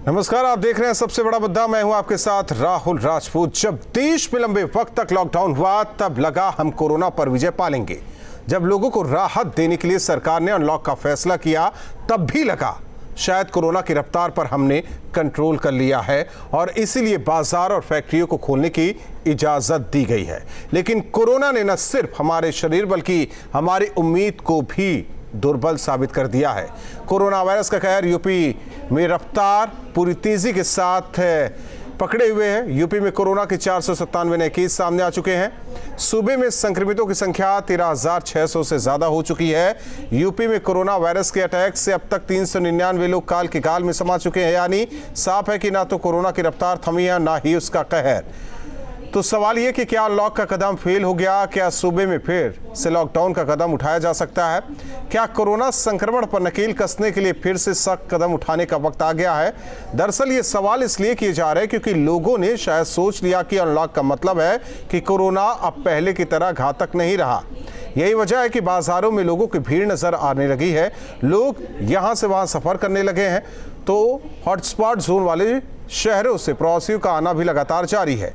नमस्कार, आप देख रहे हैं सबसे बड़ा मुद्दा। मैं हूं आपके साथ राहुल राजपूत। जब देश में लंबे वक्त तक लॉकडाउन हुआ तब लगा हम कोरोना पर विजय पालेंगे। जब लोगों को राहत देने के लिए सरकार ने अनलॉक का फैसला किया तब भी लगा शायद कोरोना की रफ्तार पर हमने कंट्रोल कर लिया है और इसीलिए बाजार और फैक्ट्रियों को खोलने की इजाजत दी गई है। लेकिन कोरोना ने न सिर्फ हमारे शरीर बल्कि हमारी उम्मीद को भी दुर्बल साबित कर दिया है। कोरोना वायरस का कहर यूपी में रफ्तार पूरी तेजी के साथ पकड़े हुए हैं। यूपी में कोरोना के 497 नए केस सामने आ चुके हैं। सूबे में संक्रमितों की संख्या 13,600 से ज्यादा हो चुकी है। यूपी में कोरोना वायरस के अटैक से अब तक 399 लोग काल के गाल में समा चुके हैं। यानी साफ है कि ना तो कोरोना की रफ्तार थमी है ना ही उसका कहर। तो सवाल ये कि क्या अनलॉक का कदम फेल हो गया? क्या सूबे में फिर से लॉकडाउन का कदम उठाया जा सकता है? क्या कोरोना संक्रमण पर नकेल कसने के लिए फिर से सख्त कदम उठाने का वक्त आ गया है? दरअसल ये सवाल इसलिए किए जा रहे हैं क्योंकि लोगों ने शायद सोच लिया कि अनलॉक का मतलब है कि कोरोना अब पहले की तरह घातक नहीं रहा। यही वजह है कि बाजारों में लोगों की भीड़ नजर आने लगी है। लोग यहाँ से वहाँ सफर करने लगे हैं। तो हॉटस्पॉट जोन वाले शहरों से प्रवासियों का आना भी लगातार जारी है।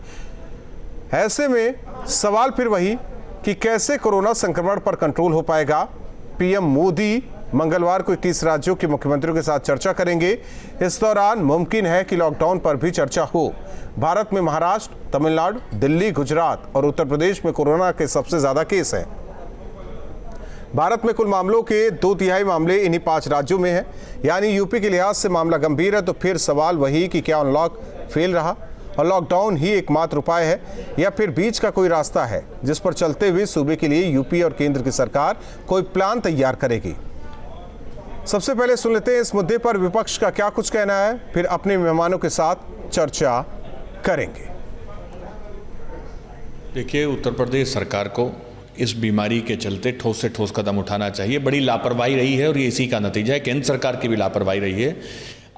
ऐसे में सवाल फिर वही कि कैसे कोरोना संक्रमण पर कंट्रोल हो पाएगा। पीएम मोदी मंगलवार को 21 राज्यों के मुख्यमंत्रियों के साथ चर्चा करेंगे। इस दौरान मुमकिन है कि लॉकडाउन पर भी चर्चा हो। भारत में महाराष्ट्र, तमिलनाडु, दिल्ली, गुजरात और उत्तर प्रदेश में कोरोना के सबसे ज्यादा केस हैं। भारत में कुल मामलों के 2/3 मामले इन्हीं 5 राज्यों में हैं। यानी यूपी के लिहाज से मामला गंभीर है। तो फिर सवाल वही कि क्या अनलॉक फेल रहा और लॉकडाउन ही एकमात्र उपाय है या फिर बीच का कोई रास्ता है जिस पर चलते हुए सूबे के लिए यूपी और केंद्र की सरकार कोई प्लान तैयार करेगी। सबसे पहले सुन लेते हैं इस मुद्दे पर विपक्ष का क्या कुछ कहना है, फिर अपने मेहमानों के साथ चर्चा करेंगे। देखिए, उत्तर प्रदेश सरकार को इस बीमारी के चलते ठोस से ठोस कदम उठाना चाहिए। बड़ी लापरवाही रही है और ये इसी का नतीजा है। केंद्र सरकार की भी लापरवाही रही है।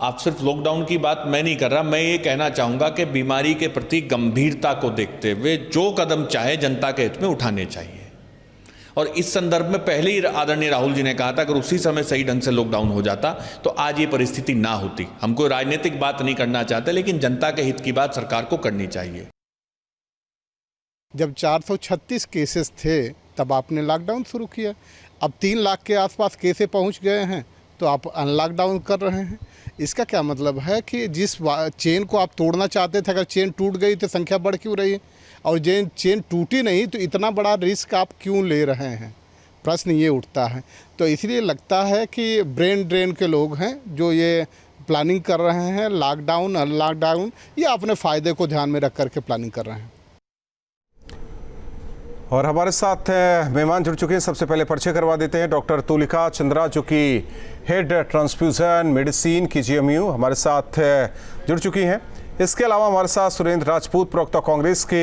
आप सिर्फ लॉकडाउन की बात मैं नहीं कर रहा, मैं ये कहना चाहूँगा कि बीमारी के प्रति गंभीरता को देखते हुए जो कदम चाहे जनता के हित में उठाने चाहिए। और इस संदर्भ में पहले ही आदरणीय राहुल जी ने कहा था अगर उसी समय सही ढंग से लॉकडाउन हो जाता तो आज ये परिस्थिति ना होती। हम कोई राजनीतिक बात नहीं करना चाहते, लेकिन जनता के हित की बात सरकार को करनी चाहिए। जब 436 केसेस थे तब आपने लॉकडाउन शुरू किया। अब 3 लाख के आसपास केसेस पहुंच गए हैं तो आप अनलॉकडाउन कर रहे हैं। इसका क्या मतलब है कि जिस चेन को आप तोड़ना चाहते थे, अगर चेन टूट गई तो संख्या बढ़ क्यों रही है? और चेन टूटी नहीं तो इतना बड़ा रिस्क आप क्यों ले रहे हैं? प्रश्न ये उठता है। तो इसलिए लगता है कि ब्रेन ड्रेन के लोग हैं जो ये प्लानिंग कर रहे हैं लॉकडाउन अनलॉकडाउन, या अपने फ़ायदे को ध्यान में रख करके प्लानिंग कर रहे हैं। और हमारे साथ मेहमान जुड़ चुके हैं। सबसे पहले परिचय करवा देते हैं डॉक्टर तुलिका चंद्रा, जो कि हेड ट्रांसफ्यूजन मेडिसिन की जीएमयू हमारे साथ जुड़ चुकी हैं। इसके अलावा हमारे साथ सुरेंद्र राजपूत प्रवक्ता कांग्रेस के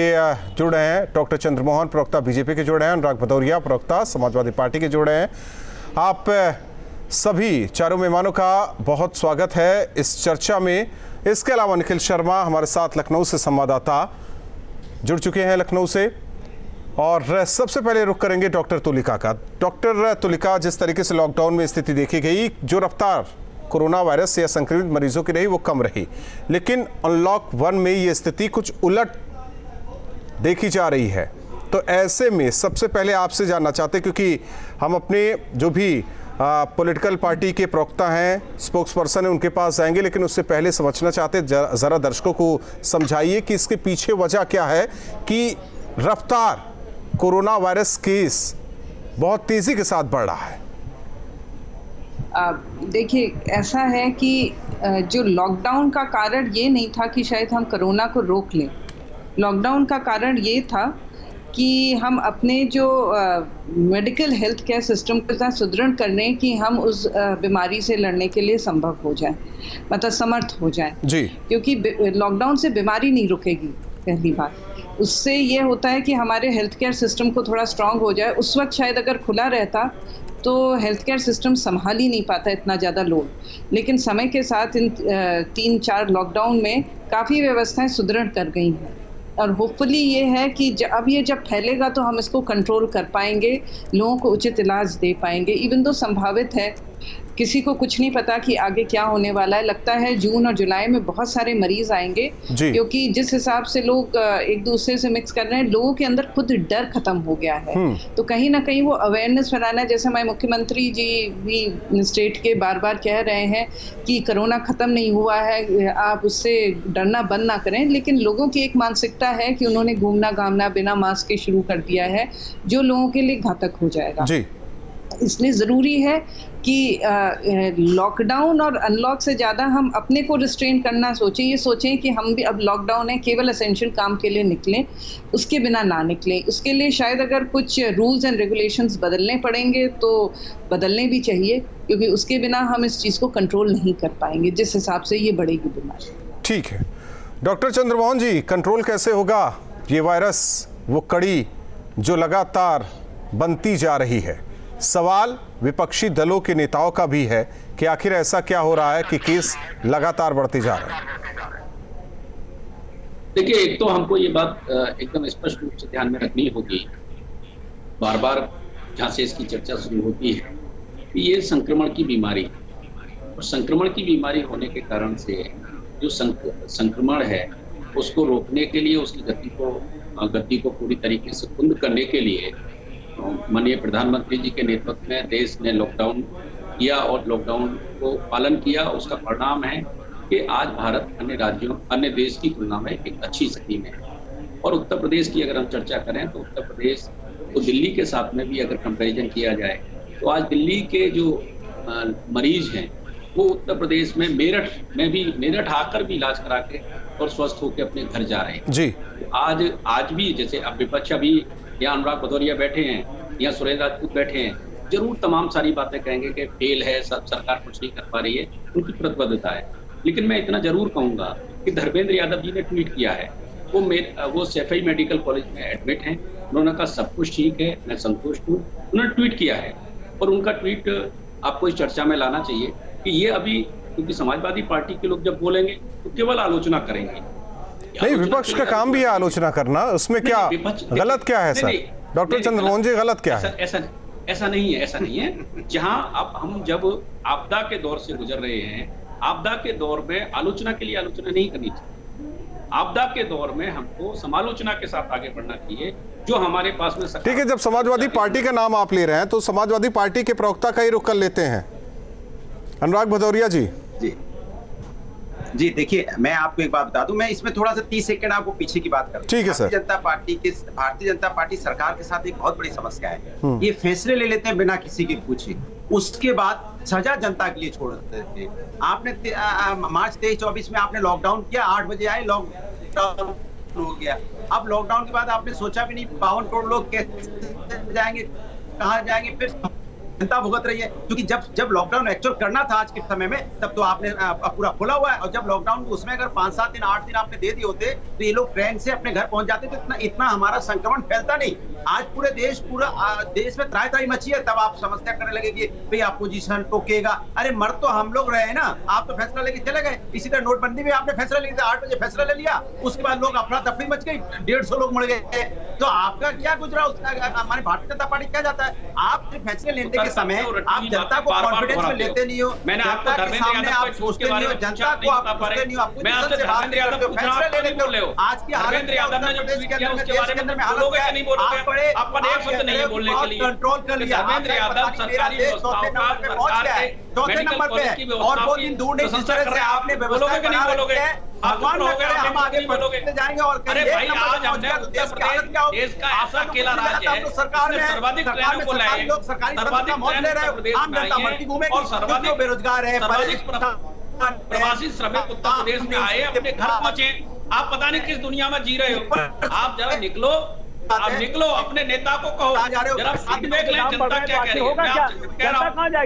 जुड़े हैं, डॉक्टर चंद्रमोहन प्रवक्ता बीजेपी के जुड़े हैं, अनुराग भदौरिया प्रवक्ता समाजवादी पार्टी के जुड़े हैं। आप सभी चारों मेहमानों का बहुत स्वागत है इस चर्चा में। इसके अलावा निखिल शर्मा हमारे साथ लखनऊ से संवाददाता जुड़ चुके हैं लखनऊ से। और सबसे पहले रुख करेंगे डॉक्टर तुलिका का। डॉक्टर तुलिका, जिस तरीके से लॉकडाउन में स्थिति देखी गई, जो रफ्तार कोरोना वायरस या संक्रमित मरीजों की रही वो कम रही, लेकिन अनलॉक 1 में ये स्थिति कुछ उलट देखी जा रही है। तो ऐसे में सबसे पहले आपसे जानना चाहते, क्योंकि हम अपने जो भी पॉलिटिकल पार्टी के प्रवक्ता हैं, स्पोक्स पर्सन है, उनके पास जाएंगे, लेकिन उससे पहले समझना चाहते ज़रा दर्शकों को समझाइए कि इसके पीछे वजह क्या है कि रफ्तार कोरोना वायरस केस बहुत तेजी के साथ बढ़ रहा है। देखिए, ऐसा है कि जो लॉकडाउन का कारण ये नहीं था कि शायद हम कोरोना को रोक लें। लॉकडाउन का कारण ये था कि हम अपने जो मेडिकल हेल्थ केयर सिस्टम को इतना सुदृढ़ करने कि हम उस बीमारी से लड़ने के लिए संभव हो जाए, मतलब समर्थ हो जाए जी। क्योंकि लॉकडाउन से बीमारी नहीं रुकेगी, पहली बात। उससे ये होता है कि हमारे हेल्थ केयर सिस्टम को थोड़ा स्ट्रांग हो जाए। उस वक्त शायद अगर खुला रहता तो हेल्थ केयर सिस्टम संभाल ही नहीं पाता इतना ज़्यादा लोड। लेकिन समय के साथ इन 3-4 लॉकडाउन में काफ़ी व्यवस्थाएं सुदृढ़ कर गई हैं और होपफुली ये है कि अब ये जब फैलेगा तो हम इसको कंट्रोल कर पाएंगे, लोगों को उचित इलाज दे पाएंगे। इवन तो संभावित है किसी को कुछ नहीं पता कि आगे क्या होने वाला है। लगता है जून और जुलाई में बहुत सारे मरीज आएंगे, क्योंकि जिस हिसाब से लोग एक दूसरे से मिक्स कर रहे हैं, लोगों के अंदर खुद डर खत्म हो गया है। तो कहीं ना कहीं वो अवेयरनेस फैलाना, जैसे हमारे मुख्यमंत्री जी भी स्टेट के बार बार कह रहे हैं कि कोरोना खत्म नहीं हुआ है, आप उससे डरना बंद ना करें, लेकिन लोगों की एक मानसिकता है कि उन्होंने घूमना घामना बिना मास्क के शुरू कर दिया है, जो लोगों के लिए घातक हो जाएगा। इसलिए ज़रूरी है कि लॉकडाउन और अनलॉक से ज़्यादा हम अपने को रिस्ट्रेन करना सोचें। ये सोचें कि हम भी अब लॉकडाउन है, केवल एसेंशियल काम के लिए निकलें, उसके बिना ना निकलें। उसके लिए शायद अगर कुछ रूल्स एंड रेगुलेशंस बदलने पड़ेंगे तो बदलने भी चाहिए, क्योंकि उसके बिना हम इस चीज़ को कंट्रोल नहीं कर पाएंगे जिस हिसाब से ये बढ़ेगी बीमारी। ठीक है डॉक्टर चंद्रमोहन जी, कंट्रोल कैसे होगा ये वायरस, वो कड़ी जो लगातार बनती जा रही है? सवाल विपक्षी दलों के नेताओं का भी है कि आखिर ऐसा क्या हो रहा है कि केस लगातार बढ़ते जा रहे हैं। देखिए, एक तो हमको ये बात एकदम स्पष्ट रूप से ध्यान में रखनी होगी, बार बार जहां से इसकी चर्चा शुरू होती है कि ये संक्रमण की बीमारी, और संक्रमण की बीमारी होने के कारण से जो संक्रमण है उसको रोकने के लिए, उसकी गति को पूरी तरीके से कुंद करने के लिए माननीय प्रधानमंत्री जी के नेतृत्व में देश ने लॉकडाउन किया और लॉकडाउन को पालन किया। उसका परिणाम है कि आज भारत अन्य देश की तुलना में एक अच्छी स्थिति में है। और उत्तर प्रदेश की अगर हम चर्चा करें तो उत्तर प्रदेश तो दिल्ली के साथ में भी अगर कंपैरिजन किया जाए तो आज दिल्ली के जो मरीज हैं वो उत्तर प्रदेश में मेरठ आकर भी इलाज करा के और स्वस्थ होकर अपने घर जा रहे हैं जी। आज भी जैसे अब विपक्ष अभी यहाँ अनुराग भदौरिया बैठे हैं, यहाँ सुरेंद्र राजपूत बैठे हैं, जरूर तमाम सारी बातें कहेंगे कि फेल है, सब सरकार कुछ नहीं कर पा रही है, उनकी प्रतिबद्धता है। लेकिन मैं इतना जरूर कहूंगा कि धर्मेंद्र यादव जी ने ट्वीट किया है, वो सैफई मेडिकल कॉलेज में एडमिट हैं, उन्होंने कहा सब कुछ ठीक है, मैं संतुष्ट हूँ, उन्होंने ट्वीट किया है। और उनका ट्वीट आपको इस चर्चा में लाना चाहिए कि ये अभी, क्योंकि समाजवादी पार्टी के लोग जब बोलेंगे तो केवल आलोचना करेंगे। नहीं, विपक्ष का काम भी है आलोचना करना, उसमें क्या गलत क्या है सर? डॉक्टर चंद्रमोहन जी, गलत क्या है? ऐसा नहीं है। जहां अब हम जब आपदा के दौर से गुजर रहे हैं, आपदा के दौर में आलोचना के लिए आलोचना नहीं करनी चाहिए। आपदा के दौर में हमको समालोचना के साथ आगे बढ़ना चाहिए, जो हमारे पास में। ठीक है, जब समाजवादी पार्टी का नाम आप ले रहे हैं तो समाजवादी पार्टी के प्रवक्ता का ही रुख कर लेते हैं, अनुराग भदौरिया जी। जी देखिए, मैं आपको एक बात बता दूं, मैं इसमें थोड़ा सा 30 सेकंड आपको पीछे की बात करूं। ठीक है सर। भारतीय जनता पार्टी सरकार के साथ एक बहुत बड़ी समस्या है, ये फैसले ले लेते हैं बिना किसी की पूछे, उसके बाद सजा जनता के लिए छोड़ देते हैं। आपने मार्च 23-24 में आपने लॉकडाउन किया, 8 बजे आए, लॉकडाउन हो गया। अब लॉकडाउन के बाद आपने सोचा भी नहीं 52 करोड़ लोग कैसे जाएंगे, कहाँ जाएंगे, फिर जनता भुगत रही है। क्योंकि जब लॉकडाउन एक्चुअल करना था आज के समय में, तब तो आपने पूरा खोला हुआ है, और जब लॉकडाउन उसमें अगर 5-7 दिन 8 दिन आपने दे दिए होते तो ये लोग ट्रेन से अपने घर पहुंच जाते, तो इतना हमारा संक्रमण फैलता नहीं। आज पूरा देश में त्राही मची है, तब आप समस्या करने लगे कि भाई अपोजिशन टोकेगा। अरे मर तो हम लोग रहे ना, आप तो फैसला लेके चले गए। इसी तरह नोटबंदी में आपने फैसला लेके 8 बजे फैसला ले लिया, उसके बाद लोग अफरा तफरी मच गई, 150 लोग मर गए। तो आपका क्या गुजरा? हमारी भारतीय जनता पार्टी क्या जाता है, आप फैसले लेने समय आप जनता को कॉन्फिडेंस में लेते नहीं हो, मैंने आपको धर्मेंद्र यादव आप सोचते नहीं हो, जनता को आप पूछते नहीं हो, आप मैं आपसे धर्मेंद्र यादव पूछ रहा हूं, नहीं बोल रहे हो। आज की धर्मेंद्र यादव ने जो ट्वीट किया उसके बारे में बोलोगे कि नहीं बोलोगे? आपका एक शब्द नहीं है बोलने के लिए। कंट्रोल कर लिया धर्मेंद्र यादव सरकारी व्यवस्थाओं का, सरकार के चौथे नंबर पे है, और 2 दिन दूर नहीं, जिस तरह से आपने बोलोगे कि नहीं बोलोगे? भगवान हो गए, हम आगे बढ़ते जाएंगे। और अरे भाई, आज हमने उत्तर प्रदेश देश का ऐसा अकेला राज्य है सरकार में सर्वाधिक ट्रेनों को लाए, लोग सरकारी मौज ले रहे हैं, आम जनता मरती घूमेगी, और सर्वाधिक बेरोजगार है, प्रवासी श्रमिक उत्तर प्रदेश में आए, अपने घर पहुंचे। आप पता नहीं किस दुनिया में जी रहे हो। आप जरा निकलो, आप निकलो, अपने नेता को कहो, जरा फीडबैक लें जनता क्या कह रही है।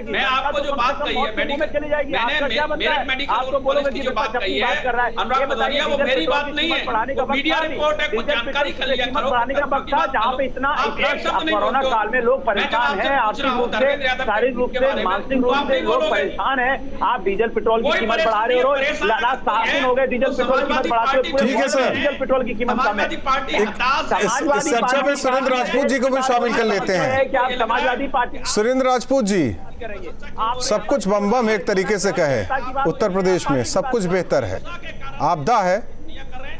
मैं आपको जो बात कही है, मैंने मेरठ मेडिकल कॉलेज की जो बात कही है अनुराग भदौरिया, वो मेरी बात नहीं है, वो मीडिया रिपोर्ट है, कुछ जानकारी कर लिया करो। जहाँ पे इतना कोरोना काल में लोग परेशान हैं, आर्थिक रूप से, शारीरिक रूप से, मानसिक रूप से लोग परेशान हैं। आप डीजल पेट्रोल की कीमत बढ़ा रहे हो, लास्ट 7 दिन हो गए डीजल पेट्रोल की कीमत बढ़ाते हुए, डीजल पेट्रोल की कीमत कम है। समाजवादी चर्चा में सुरेंद्र राजपूत जी को भी शामिल कर लेते हैं। कि आप समाजवादी पार्टी सुरेंद्र राजपूत जी, सब कुछ बम बम एक तरीके से कहे, उत्तर प्रदेश में सब कुछ बेहतर है, आपदा है,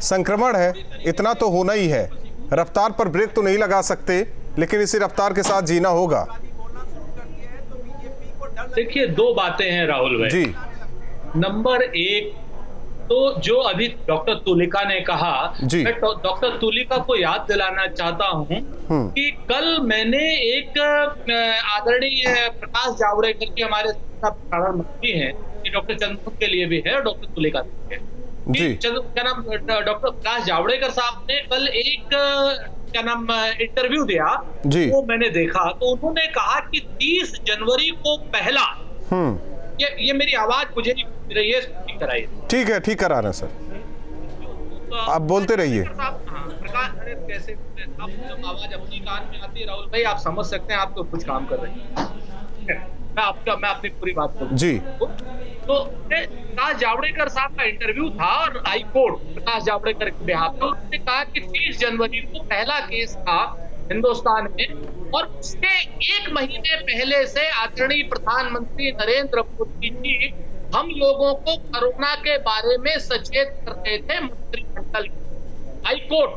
संक्रमण है, इतना तो होना ही है, रफ्तार पर ब्रेक तो नहीं लगा सकते, लेकिन इसी रफ्तार के साथ जीना होगा। देखिए, दो बातें हैं राहुल भाई जी। नंबर एक तो जो अभी डॉक्टर तुलिका ने कहा, मैं डॉक्टर तुलिका को याद दिलाना चाहता हूं कि कल मैंने एक आदरणीय प्रकाश जावड़ेकर के, हमारे प्रधानमंत्री हैं, डॉक्टर चंद्रमोहन के लिए भी है और डॉक्टर तुलिका के क्या नाम, डॉक्टर प्रकाश जावड़ेकर साहब ने कल एक क्या नाम इंटरव्यू दिया, वो मैंने देखा, तो उन्होंने कहा कि 30 जनवरी को पहला, ये मेरी आवाज मुझे ये कराइए। ठीक है, ठीक करा रहे हैं सर, आप बोलते रहिए। कैसे आवाज अपनी कान में आती है राहुल भाई, आप समझ सकते हैं, आप तो कुछ काम कर रहे हैं। मैं अपनी पूरी बात करूं जी। तो प्रकाश जावड़ेकर साहब का इंटरव्यू था और हाई कोर्ट प्रकाश जावड़ेकर के बिहाफ में, उन्होंने कहा कि 30 जनवरी को पहला केस था हिंदुस्तान में, और उसके एक महीने पहले से आदरणीय प्रधानमंत्री नरेंद्र मोदी जी हम लोगों को कोरोना के बारे में सचेत करते थे मंत्रिमंडल, हाई कोर्ट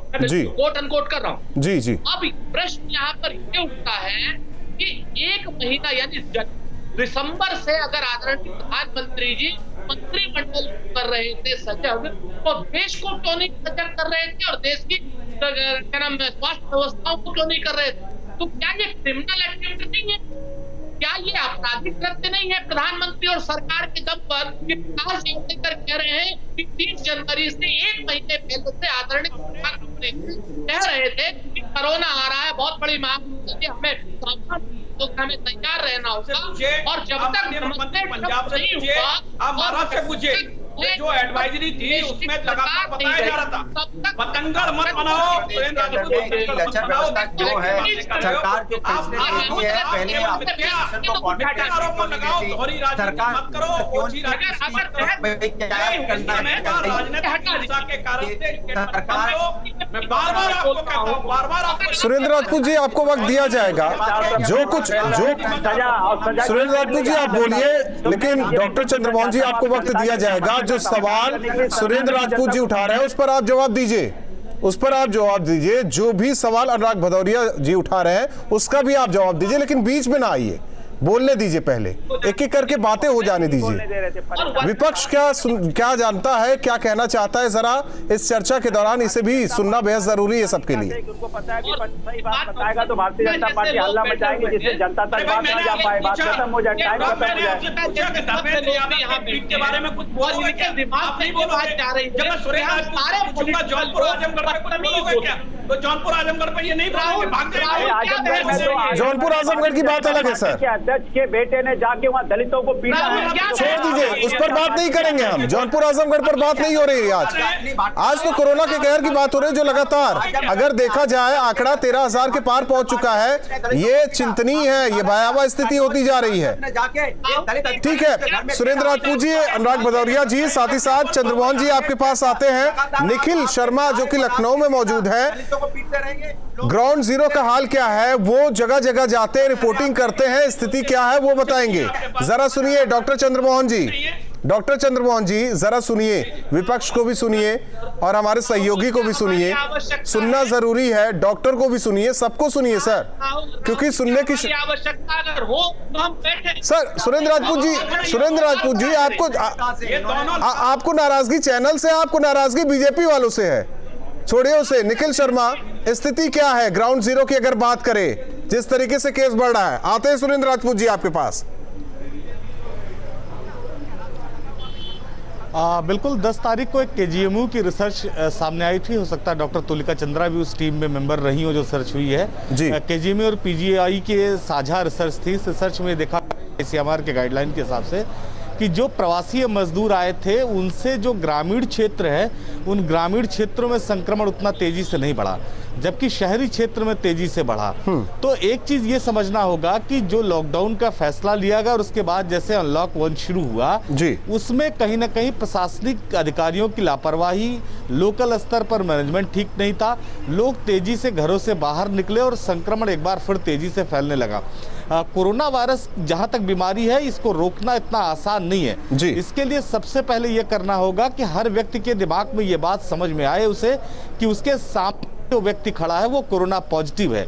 कोट अनकोट कर रहा हूँ जी जी। अब प्रश्न यहाँ पर ये उठता है कि एक महीना यानी दिसंबर से अगर आदरणीय प्रधानमंत्री जी मंत्रिमंडल कर रहे थे सजग, तो देश को क्यों नहीं सजग कर रहे थे और देश की क्या नाम स्वास्थ्य व्यवस्थाओं को क्यों नहीं कर रहे थे? तो क्या ये क्रिमिनल एक्टिविटी नहीं है? क्या ये आपराधिक कृत्य नहीं है प्रधानमंत्री और सरकार के दम पर कि प्रकाश जावड़ेकर कह रहे हैं कि 30 जनवरी से एक महीने पहले से आदरणीय प्रधानमंत्री कह रहे थे कि कोरोना आ रहा है, बहुत बड़ी महामारी, हमें तैयार रहना होगा, और जब तक पंजाब से पूछिए, आप महाराष्ट्र से पूछिए, जो एडवाइजरी थी उसमें लगातार बताया जा रहा था पतंगड़ मत बनाओ, व्यवस्था जो है सरकार जो फैसले लेती है, पहले सुरेंद्र राजपूत जी, आपको वक्त दिया जाएगा, जो सुरेंद्र राजपूत जी आप बोलिए, लेकिन डॉक्टर चंद्रमोहन जी आपको वक्त दिया जाएगा। जो सवाल सुरेंद्र राजपूत जी उठा रहे हैं उस पर आप जवाब दीजिए, उस पर आप जवाब दीजिए। जो भी सवाल अनुराग भदौरिया जी उठा रहे हैं उसका भी आप जवाब दीजिए, लेकिन बीच में ना आइए, बोलने दीजिए, पहले एक एक करके बातें हो जाने दीजिए। विपक्ष क्या जानता है, क्या कहना चाहता है, जरा इस चर्चा के दौरान इसे भी सुनना बेहद जरूरी है सबके लिए। उनको पता है कि सही बात बताएगा तो भारतीय जनता पार्टी हल्ला मचाएगी, जिससे जनता तक बात ना जा पाए, बात खत्म हो जाए, टाइम खत्म हो जाए। जौनपुर आजमगढ़ पे ये नहीं जौनपुर आजमगढ़ की बात अलग है सर, अध्यक्ष के बेटे ने जाके वहाँ दलितों को पीटा है, छोड़ दीजिए, उस पर बात नहीं करेंगे हम। जौनपुर आजमगढ़ पर बात नहीं हो रही है आज तो कोरोना के कहर की बात हो रही है, जो लगातार अगर देखा जाए आंकड़ा 13,000 के पार पहुंच चुका है। ये चिंतनीय है, ये भयावह स्थिति होती जा रही है। ठीक है सुरेंद्र राजपूत जी, अनुराग भदौरिया जी, साथ ही साथ चंद्रमोहन जी आपके पास आते हैं। निखिल शर्मा जो कि लखनऊ में मौजूद है, ग्राउंड जीरो का हाल क्या है, वो जगह जगह जाते हैं, रिपोर्टिंग करते हैं, स्थिति क्या है वो बताएंगे। जरा सुनिए डॉक्टर चंद्रमोहन जी, डॉक्टर चंद्रमोहन जी जरा सुनिए, विपक्ष को भी सुनिए और हमारे सहयोगी को भी सुनिए, सुनना जरूरी है, डॉक्टर को भी सुनिए, सबको सुनिए सर, क्योंकि सुनने की आवश्यकता अगर हो तो हम बैठे। सर सुरेंद्र राजपूत जी आपको नाराजगी चैनल से, आपको नाराजगी बीजेपी वालों से है, छोड़िए उसे। निखिल शर्मा, स्थिति क्या है ग्राउंड जीरो की अगर बात करें, जिस तरीके से केस बढ़ रहा है? आते हैं सुरेंद्र राजपूत जी आपके पास। बिल्कुल 10 तारीख को एक केजीएमयू की रिसर्च सामने आई थी, हो सकता है डॉक्टर तुलिका चंद्रा भी उस टीम में मेंबर रही हो जो रिसर्च हुई है जी। केजीएमयू और पीजीआई के साझा रिसर्च थी। इस रिसर्च में देखा आईसीएमआर के गाइडलाइन के हिसाब से कि जो प्रवासी मजदूर आए थे उनसे जो ग्रामीण क्षेत्र है, उन ग्रामीण क्षेत्रों में संक्रमण उतना तेजी से नहीं बढ़ा। जबकि शहरी क्षेत्र में तेजी से बढ़ा। तो एक चीज ये समझना होगा कि जो लॉकडाउन का फैसला लिया गया और उसके बाद जैसे अनलॉक 1 शुरू हुआ जी, उसमें कहीं ना कहीं प्रशासनिक अधिकारियों की लापरवाही, लोकल स्तर पर मैनेजमेंट ठीक नहीं था, लोग तेजी से घरों से बाहर निकले और संक्रमण एक बार फिर तेजी से फैलने लगा। कोरोना वायरस जहां तक बीमारी है, इसको रोकना इतना आसान नहीं है जी। इसके लिए सबसे पहले यह करना होगा कि हर व्यक्ति के दिमाग में ये बात समझ में आए उसे कि उसके सामने जो व्यक्ति खड़ा है वो कोरोना पॉजिटिव है,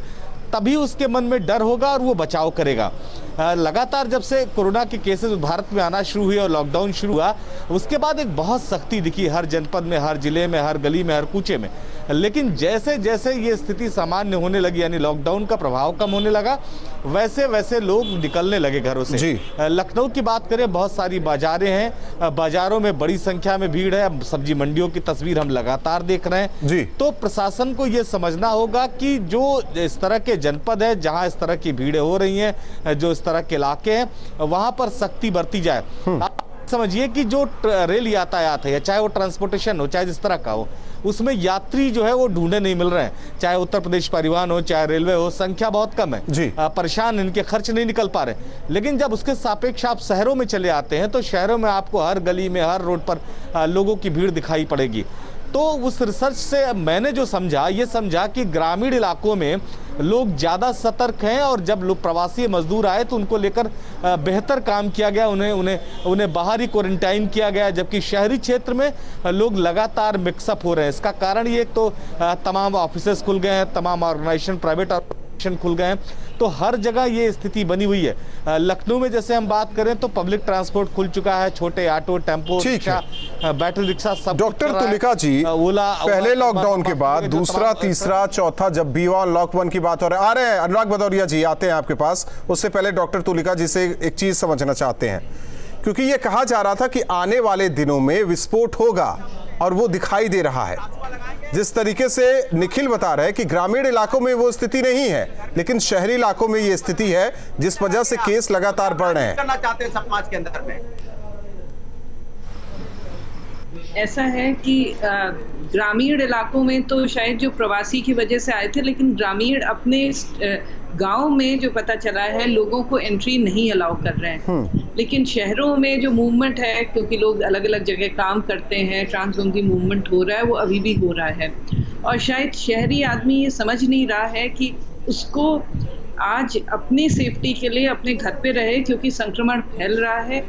तभी उसके मन में डर होगा और वो बचाव करेगा। लगातार जब से कोरोना के केसेस भारत में आना शुरू हुए और लॉकडाउन शुरू हुआ, उसके बाद एक बहुत सख्ती दिखी हर जनपद में, हर जिले में, हर गली में, हर कूचे में। लेकिन जैसे जैसे ये स्थिति सामान्य होने लगी, यानी लॉकडाउन का प्रभाव कम होने लगा, वैसे वैसे लोग निकलने लगे घरों से। लखनऊ की बात करें, बहुत सारी बाजारें हैं, बाजारों में बड़ी संख्या में भीड़ है, सब्जी मंडियों की तस्वीर हम लगातार देख रहे हैं जी। तो प्रशासन को ये समझना होगा कि जो इस तरह के जनपद है जहां इस तरह की भीड़ें हो रही हैं, जो इस तरह के इलाके हैं, वहां पर सख्ती बरती जाए। आप समझिए कि जो रेल यातायात है, चाहे वो ट्रांसपोर्टेशन हो, चाहे जिस तरह का हो, उसमें यात्री जो है वो ढूंढे नहीं मिल रहे हैं। चाहे उत्तर प्रदेश परिवहन हो, चाहे रेलवे हो, संख्या बहुत कम है जी। परेशान, इनके खर्च नहीं निकल पा रहे। लेकिन जब उसके सापेक्ष आप शहरों में चले आते हैं तो शहरों में आपको हर गली में, हर रोड पर लोगों की भीड़ दिखाई पड़ेगी। तो उस रिसर्च से मैंने जो समझा, ये समझा कि ग्रामीण इलाकों में लोग ज़्यादा सतर्क हैं और जब लोग प्रवासी मजदूर आए तो उनको लेकर बेहतर काम किया गया, उन्हें बाहर ही क्वारंटाइन किया गया, जबकि शहरी क्षेत्र में लोग लगातार मिक्सअप हो रहे हैं। इसका कारण ये एक तो तमाम ऑफिसेस खुल गए हैं, तमाम ऑर्गेनाइजेशन, प्राइवेट ऑर्गेनाइजेशन खुल गए हैं, तो हर जगह ये स्थिति बनी हुई है। लखनऊ में जैसे हम बात करें तो पब्लिक ट्रांसपोर्ट खुल चुका है, छोटे auto, tempo, rickshaw, battery rickshaw सब। डॉक्टर तुलिका जी, ओला, पहले लॉकडाउन के बाद दूसरा, तीसरा, चौथा, जब भी अनलॉक 1 की बात हो रही है, आ रहे हैं अनुराग भदौरिया जी, आते हैं आपके पास। उससे पहले डॉक्टर तुलिका जी से एक चीज समझना चाहते हैं, क्योंकि ये कहा जा रहा था कि आने वाले दिनों में विस्फोट होगा और वो दिखाई दे रहा है। जिस तरीके से निखिल बता रहे हैं कि ग्रामीण इलाकों में वो स्थिति नहीं है, लेकिन शहरी इलाकों में ये स्थिति है, जिस वजह से केस लगातार बढ़ रहे हैं। करना चाहते हैं समाज के अंदर में ऐसा है कि ग्रामीण इलाकों में तो शायद जो प्रवासी की वजह से आए थे, लेकिन ग्रामीण अपने गांव में जो पता चला है लोगों को एंट्री नहीं अलाउ कर रहे हैं। लेकिन शहरों में जो मूवमेंट है, क्योंकि लोग अलग अलग जगह काम करते हैं, ट्रांसजोनल मूवमेंट हो रहा है, वो अभी भी हो रहा है। और शायद शहरी आदमी ये समझ नहीं रहा है कि उसको आज अपनी सेफ्टी के लिए अपने घर पे रहे, क्योंकि संक्रमण फैल रहा है,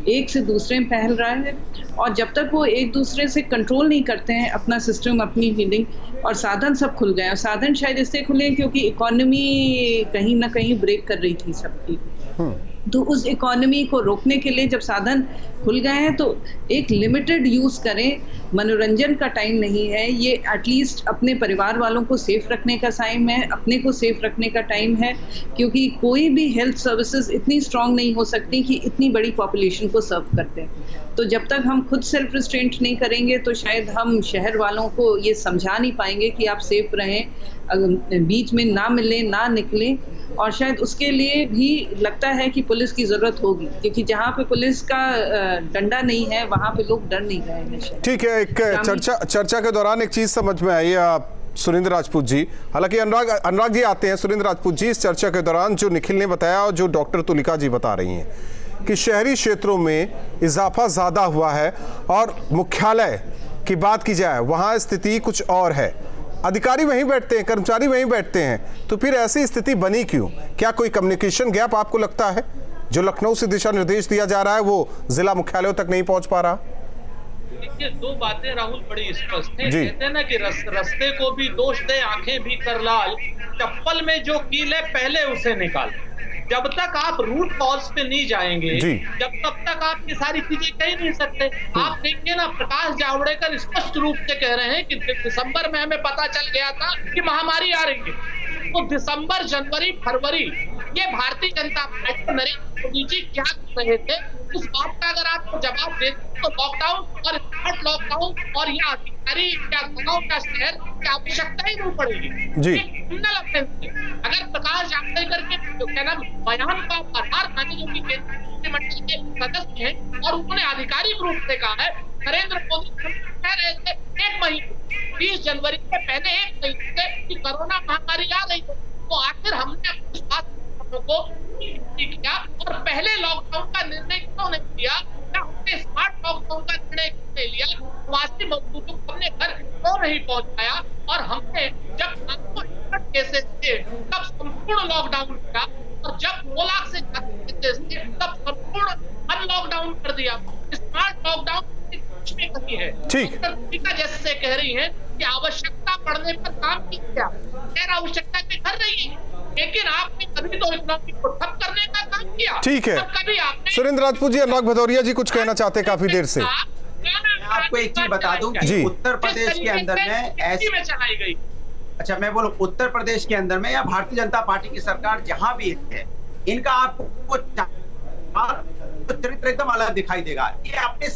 एक से दूसरे में फैल रहा है। और जब तक वो एक दूसरे से कंट्रोल नहीं करते हैं अपना सिस्टम, अपनी हीलिंग, और साधन सब खुल गए हैं। साधन शायद इससे खुले क्योंकि इकोनॉमी कहीं ना कहीं ब्रेक कर रही थी सबकी। तो उस इकोनॉमी को रोकने के लिए जब साधन खुल गए हैं तो एक लिमिटेड यूज करें। मनोरंजन का टाइम नहीं है ये, एटलीस्ट अपने परिवार वालों को सेफ रखने का टाइम है, अपने को सेफ रखने का टाइम है, क्योंकि कोई भी हेल्थ सर्विसेज इतनी स्ट्रांग नहीं हो सकती कि इतनी बड़ी पॉपुलेशन को सर्व करते हैं। तो जब तक हम खुद सेल्फ रिस्ट्रेंट नहीं करेंगे तो शायद हम शहर वालों को ये समझा नहीं पाएंगे कि आप सेफ रहें, बीच में ना मिलें, ना निकलें। और शायद उसके लिए भी लगता है कि पुलिस की जरूरत होगी, क्योंकि जहाँ पे पुलिस का डंडा नहीं है वहाँ पे लोग डर नहीं रहे हैं। ठीक है, एक चर्चा के दौरान एक चीज समझ में आई, सुरेंद्र राजपूत जी, हालांकि अनुराग जी आते हैं। सुरेंद्र राजपूत जी, इस चर्चा के दौरान जो निखिल ने बताया और जो डॉक्टर तुलिका जी बता रही हैं कि शहरी क्षेत्रों में इजाफा ज्यादा हुआ है और मुख्यालय की बात की जाए वहां स्थिति कुछ और है, अधिकारी वहीं बैठते हैं, कर्मचारी वहीं बैठते हैं, तो फिर ऐसी स्थिति बनी क्यों? क्या कोई कम्युनिकेशन गैप आपको लगता है? जो लखनऊ से दिशा निर्देश दिया जा रहा है वो जिला मुख्यालयों तक नहीं पहुंच पा रहा? देखिए, दो बातें राहुल बड़ी स्पष्ट है। कहते हैं ना कि रस्ते को भी दोष दे, आंखें भी कर लाल, चप्पल में जो कील है पहले उसे निकाल। जब तक आप रूट कॉज पे नहीं जाएंगे, जब तक आप ये सारी चीजें कह नहीं सकते। आप देखिए ना, प्रकाश जावड़ेकर स्पष्ट रूप से कह रहे हैं कि दिसंबर में हमें पता चल गया था कि महामारी आ रही है। तो दिसंबर, जनवरी, फरवरी ये भारतीय जनता पार्टी नरेंद्र मोदी जी क्या कर रहे थे, उस बात का अगर आपको जवाब दे तो लॉकडाउन और स्मार्ट लॉकडाउन और ये अधिकारी क्या गाँव का शहर की आवश्यकता ही नहीं पड़ेगी जी। अगर प्रकाश जावड़ेकर के क्या नाम बयान का आधार माने, जो कि केंद्रीय मंडल के सदस्य हैं और उन्होंने आधिकारिक रूप से कहा है, नरेंद्र मोदी कह रहे थे 1 महीने 20 जनवरी के पहले 1 महीने से कि कोरोना महामारी आ रही है, तो आखिर हमने अपने स्वास्थ्य को किया और पहले लॉकडाउन का निर्णय क्यों नहीं लिया? हमने स्मार्ट लॉकडाउन का निर्णय क्यों नहीं लिया? प्रवासी मजदूरों को अपने घर क्यों नहीं पहुंचाया? और हमने जब आपको केसेस थे तब संपूर्ण लॉकडाउन किया, और जब 2 लाख से ज्यादा केसेस थे तब संपूर्ण अनलॉकडाउन कर दिया। स्मार्ट लॉकडाउन कुछ भी नहीं है। ठीक, जैसे कह रही है कि आवश्यकता पड़ने पर काम किया, खैर आवश्यकता के कर रही है, लेकिन आपने कभी तो इकोनॉमी को ठप करने का काम किया। ठीक है, कभी आपने सुरेंद्र राजपूत जी, अनुराग भदौरिया जी कुछ कहना चाहते हैं काफी देर से। आपको एक चीज बता दूं कि उत्तर प्रदेश के अंदर में ऐसी चलाई गई, अच्छा मैं बोलूं उत्तर प्रदेश के अंदर में या भारतीय जनता पार्टी की सरकार जहां भी है, इनका आपको चरित्र एकदम अलग दिखाई देगा। ये अपने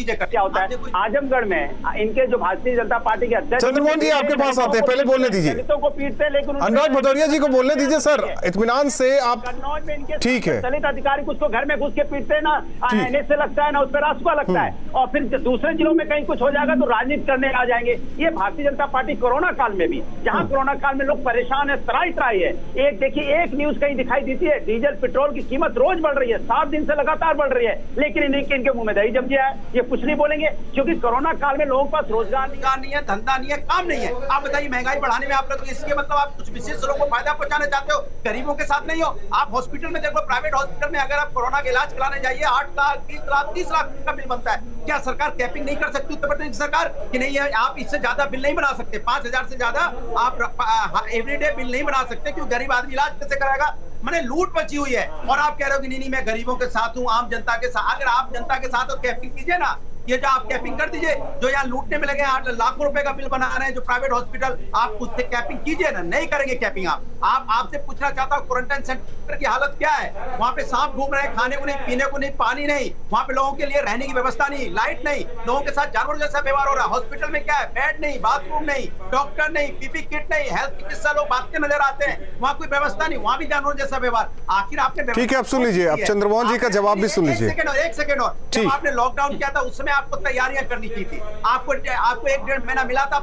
क्या होता है आजमगढ़ में इनके जो भारतीय जनता पार्टी के अध्यक्ष चंद्रमोहन जी आपके पास आते हैं, पहले बोलने दीजिए। दलितों को पीटते लेकिन अनुराग भदौरिया जी को बोलने दीजिए सर, इत्मीनान से आप। कन्नौज में इनके ठीक है, दलित अधिकारी कुछ को घर में घुस के पीटते ना, एनएस से लगता है ना उस पर रासुका लगता है, और फिर दूसरे जिलों में कहीं कुछ हो जाएगा तो राजनीति करने आ जाएंगे। ये भारतीय जनता पार्टी कोरोना काल में भी, जहाँ कोरोना काल में लोग परेशान है, त्राही है। एक देखिए, एक न्यूज कहीं दिखाई देती है, डीजल पेट्रोल की कीमत रोज बढ़ रही है, 7 दिन से लगातार बढ़ रही है, लेकिन इनके मुंह में दही जम गया है, ये कुछ नहीं बोलेंगे क्योंकि कोरोना काल में लोगों के पास रोजगार नहीं है, धंधा नहीं है, काम नहीं है। आप बताइए, महंगाई बढ़ाने में आप लोग, इसके मतलब आप कुछ विशेष लोगों को फायदा पहुंचाना चाहते हो, गरीबों के साथ नहीं हो। आप हॉस्पिटल में देखो, प्राइवेट हॉस्पिटल में अगर आप कोरोना का इलाज कराने जाइए 8 लाख 20 लाख 30 लाख का बिल बनता है। क्या सरकार कैपिंग नहीं कर सकती उत्तर प्रदेश सरकार कि नहीं है? आप इससे ज्यादा बिल नहीं बना सकते, 5000 से ज्यादा आप एवरीडे बिल नहीं बना सकते, क्यों? गरीब आदमी इलाज कैसे कराएगा? मैंने लूट मची हुई है, और आप कह रहे हो कि नहीं मैं गरीबों के साथ हूं, आम जनता के साथ। अगर आप जनता के साथ हो, कैपिंग कीजिए ना, ये जो आप कैपिंग कर दीजिए, जो यहाँ लूटने में लगे 8 लाखों रुपए का बिल बना रहे हैं जो प्राइवेट हॉस्पिटल, आप उससे कैपिंग कीजिए ना। नहीं करेंगे कैपिंग। आप आपसे पूछना चाहता हूँ, क्वारंटाइन सेंटर की हालत क्या है? वहाँ पे सांप घूम रहे हैं, खाने को नहीं, पीने को नहीं, पानी नहीं, वहाँ पे लोगों के लिए रहने की व्यवस्था नहीं, लाइट नहीं, लोगों के साथ जानवर जैसा व्यवहार हो रहा है। हॉस्पिटल में क्या है? बेड नहीं, बाथरूम नहीं, डॉक्टर नहीं, पीपी किट नहीं, हेल्थ चिकित्सा लोग भागते नजर आते हैं, वहाँ कोई व्यवस्था नहीं, वहाँ भी जानवर जैसा व्यवहार। आखिर आपने, ठीक है, आप सुन लीजिए, अब चंद्रमोहन जी का जवाब भी सुन लीजिए। एक सेकेंड और, जब आपने लॉकडाउन किया था उस समय आपको तैयारियां करनी थी, आपको 1-1.5 महीना मिला था,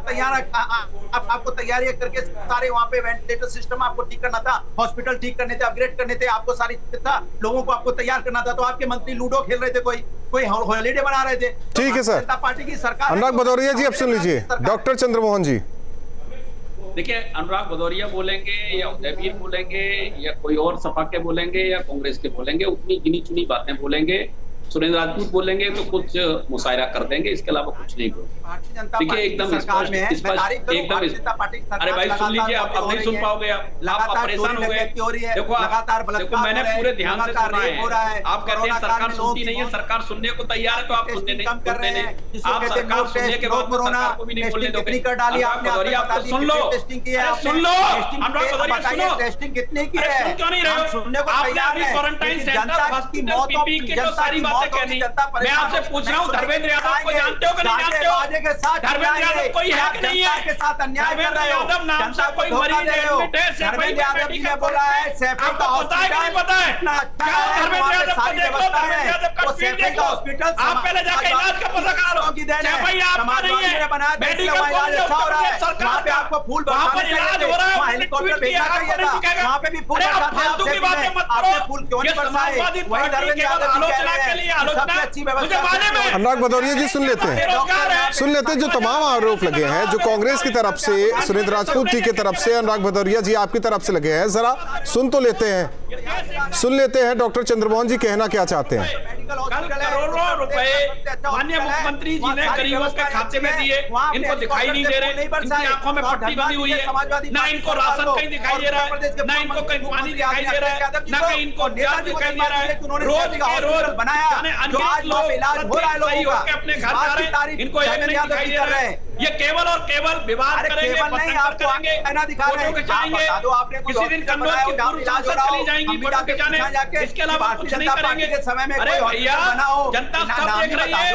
आपको तैयारियां करके सारे वहाँ पे वेंटिलेटर सिस्टम आपको ठीक करना था, हॉस्पिटल ठीक करने थे, अपग्रेड करने थे, आपको सारी चिकित्सा लोगों को आपको तैयार करना था। तो आपके मंत्री लूडो खेल रहे थे, कोई हॉलीडे बना रहे थे। ठीक है सर, जनता पार्टी की सरकार। अनुराग भदौरिया जी अब सुन लीजिए, डॉक्टर चंद्रमोहन जी। देखिए, अनुराग भदौरिया बोलेंगे या उदयवीर बोलेंगे या कोई और सपा के बोलेंगे या कांग्रेस के बोलेंगे, उतनी गिनी चुनी बातें बोलेंगे। सुरेंद्र राजपूत बोलेंगे तो कुछ मुशायरा कर देंगे, इसके अलावा कुछ नहीं बोलेंगे। देखिए, एकदम स्पष्ट, एकदम। अरे भाई सुन लीजिए, आप नहीं सुन पाओगे, आप परेशान हो गए। देखो मैंने पूरे ध्यान से सुना है। आप कहते हैं सरकार सुनती नहीं है, सरकार सुनने को तैयार है, तो आप सुनने नहीं करते नहीं। आप सरकार सुनने के बाद सरकार को भी नहीं बोलने दोगे। आप सुन लो, सुन लो, अनुराग भदौरिया सुनो, टेस्टिंग कितनी की है? सुन क्यों नहीं रहे हो? आपने अभी क्वारंटाइन सेंटर, हॉस्पिटल, पीपी के जो सारी बातें कहनी, मैं आपसे पूछ रहा हूँ, धर्मेंद्र यादव को जानते हो कि नहीं जानते हो? धर्मेंद्र यादव कोई है कि नहीं है? धर्मेंद्र यादव नाम से कोई मरीज एडमिट है, सैफई मेडिकल बोला है, आपको पता है कि नहीं पता है? क्या धर्मेंद्र यादव को देख लो, धर्मेंद्र यादव का फील्ड देख लो, आप पहले जाके इलाज का पता करा लो। सैफई आपका नहीं है, मेडिकल कॉलेज सरकार पे आपको फूल, वहाँ पर इलाज हो रहा है, हेलीकॉप्टर भेजना चाहिए था, वहाँ पे भी फूल। फालतू की बातें मत करो, ये समाजवादी पार्टी के आलोचना के लिए अनुराग भदौरिया जी सुन लेते हैं जो तमाम आरोप लगे हैं, जो कांग्रेस की तरफ से, सुरेंद्र राजपूत जी की तरफ से, अनुराग भदौरिया जी आपकी तरफ से लगे हैं। जरा सुन लेते हैं डॉक्टर चंद्रमोहन जी कहना क्या चाहते हैं। करोड़ों रुपए माननीय मुख्यमंत्री जी ने गरीबों के खाते में दिए, इनको दिखाई नहीं दे रहे, इनकी आंखों में पट्टी बंधी हुई है, ना इनको राशन कहीं दिखाई दे रहा है, ना इनको कहीं पानी दिखाई दे रहा है, ना कहीं इनको गैस दिखाई दे रहा है। रोज के रोज बनाया, जो आज लोग इलाज हो रहा है, लोगों का अपने घर जा रहे हैं, इनको एक नहीं दिखाई दे रहा है। ये केवल और केवल विवाद करेंगे, करेंगे, फोटो खिंचाएंगे, किसी दिन कन्नौज की पूर्व सांसद चली जाएंगी फोटो खिंचाने, इसके अलावा कुछ नहीं करेंगे। अरे भैया, जनता सब देख रही है,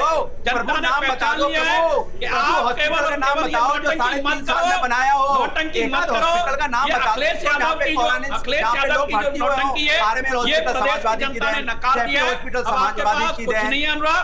जनता ने पहचान लिया है कि आप केवल और केवल नौटंकी मत करो, नौटंकी मत करो। अखिलेश यादव की जो नौटंकी है, ये प्रदेश की जनता ने नकार दिया है। अब आपके पास कुछ नहीं है अनुराग,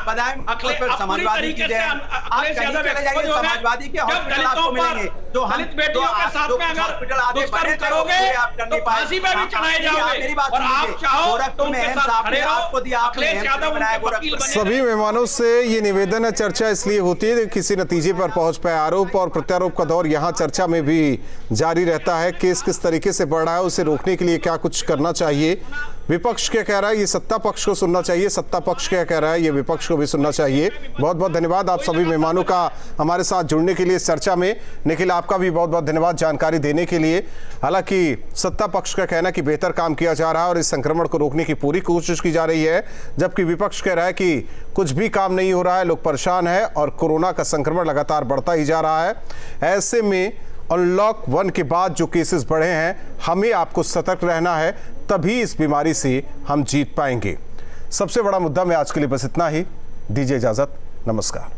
पूरी तरीके से अखिलेश यादव समाजवादी के जब हॉस्पिटल आपको मिलेंगे, दलितों पर दलित बेटियों के साथ में अगर दुष्कर्म करोगे तो फांसी पे भी चढ़ाए जाओगे, और आप चाहो तो उनके साथ खड़े रहो। अखिलेश यादव उनके वकील बने। सभी मेहमानों से ये निवेदन है, चर्चा इसलिए होती है कि किसी नतीजे पर पहुंच पाए। आरोप और प्रत्यारोप का दौर यहाँ चर्चा में भी जारी रहता है। केस किस तरीके से बढ़ रहा है, उसे रोकने के लिए क्या कुछ करना चाहिए, विपक्ष क्या कह रहा है, ये सत्ता पक्ष को सुनना चाहिए, सत्ता पक्ष क्या कह रहा है, ये विपक्ष को भी सुनना चाहिए। बहुत बहुत धन्यवाद आप सभी मेहमानों का हमारे साथ जुड़ने के लिए इस चर्चा में। निखिल, आपका भी बहुत बहुत धन्यवाद जानकारी देने के लिए। हालांकि सत्ता पक्ष का कहना है कि बेहतर काम किया जा रहा है और इस संक्रमण को रोकने की पूरी कोशिश की जा रही है, जबकि विपक्ष कह रहा है कि कुछ भी काम नहीं हो रहा है, लोग परेशान हैं और कोरोना का संक्रमण लगातार बढ़ता ही जा रहा है। ऐसे में अनलॉक 1 के बाद जो केसेस बढ़े हैं, हमें आपको सतर्क रहना है, तभी इस बीमारी से हम जीत पाएंगे। सबसे बड़ा मुद्दा में आज के लिए बस इतना ही। दीजिए इजाजत, नमस्कार।